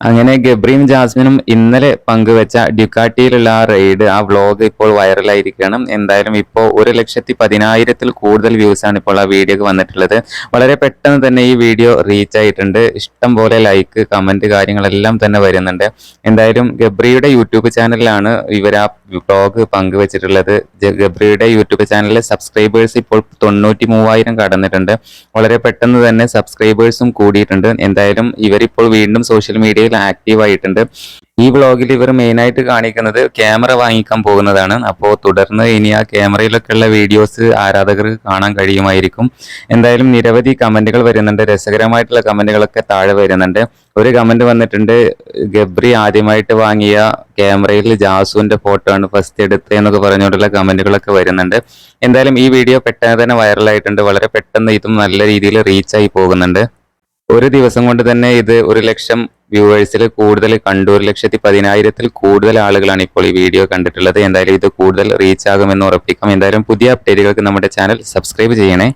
അങ്ങനെ ഗബ്രിയും ജാസ്മിനും ഇന്നലെ പങ്കുവെച്ച ഡ്യുക്കാട്ടിയിലുള്ള ആ റെയ്ഡ് ആ വ്ളോഗ് ഇപ്പോൾ വൈറലായിരിക്കുകയാണ്. എന്തായാലും ഇപ്പോൾ 1,10,000-ൽ കൂടുതൽ വ്യൂസ് ആണ് ഇപ്പോൾ ആ വീഡിയോക്ക് വന്നിട്ടുള്ളത്. വളരെ പെട്ടെന്ന് തന്നെ ഈ വീഡിയോ റീച്ച് ആയിട്ടുണ്ട്. ഇഷ്ടം പോലെ ലൈക്ക്, കമന്റ് കാര്യങ്ങളെല്ലാം തന്നെ വരുന്നുണ്ട്. എന്തായാലും ഗബ്രിയുടെ യൂട്യൂബ് ചാനലിലാണ് ഇവർ ആ വ്ളോഗ് പങ്കുവെച്ചിട്ടുള്ളത്. ഗബ്രിയുടെ യൂട്യൂബ് ചാനലിലെ സബ്സ്ക്രൈബേഴ്സ് ഇപ്പോൾ 93,000 കടന്നിട്ടുണ്ട്. വളരെ പെട്ടെന്ന് തന്നെ സബ്സ്ക്രൈബേഴ്സും കൂടിയിട്ടുണ്ട്. എന്തായാലും ഇവരിപ്പോൾ വീണ്ടും സോഷ്യൽ മീഡിയയിൽ ആക്റ്റീവ് ആയിട്ടുണ്ട്. ഈ വ്ളോഗിൽ ഇവർ മെയിനായിട്ട് കാണിക്കുന്നത് ക്യാമറ വാങ്ങിക്കാൻ പോകുന്നതാണ്. അപ്പോൾ തുടർന്ന് ഇനി ആ ക്യാമറയിലൊക്കെയുള്ള വീഡിയോസ് ആരാധകർക്ക് കാണാൻ കഴിയുമായിരിക്കും. എന്തായാലും നിരവധി കമന്റുകൾ വരുന്നുണ്ട്. രസകരമായിട്ടുള്ള കമന്റുകളൊക്കെ താഴെ വരുന്നുണ്ട്. ഒരു കമന്റ് വന്നിട്ടുണ്ട്, ഗബ്രി ആദ്യമായിട്ട് വാങ്ങിയ ക്യാമറയിൽ ജാസുവിന്റെ ഫോട്ടോ ആണ് ഫസ്റ്റ് എടുത്തത് എന്നൊക്കെ പറഞ്ഞുകൊണ്ടുള്ള കമന്റുകളൊക്കെ വരുന്നുണ്ട്. എന്തായാലും ഈ വീഡിയോ പെട്ടെന്ന് തന്നെ വൈറലായിട്ടുണ്ട്. വളരെ പെട്ടെന്ന് ഇതും നല്ല രീതിയിൽ റീച്ചായി പോകുന്നുണ്ട്. ഒരു ദിവസം കൊണ്ട് തന്നെ ഇത് 1,00,000 വ്യൂവേഴ്സിൽ കൂടുതൽ കണ്ടു. 1,10,000-ൽ കൂടുതൽ ആളുകളാണ് ഇപ്പോൾ ഈ വീഡിയോ കണ്ടിട്ടുള്ളത്. എന്തായാലും ഇത് കൂടുതൽ റീച്ച് ആകുമെന്ന് ഉറപ്പിക്കാം. എന്തായാലും പുതിയ അപ്ഡേറ്റുകൾക്ക് നമ്മുടെ ചാനൽ സബ്സ്ക്രൈബ് ചെയ്യണേ.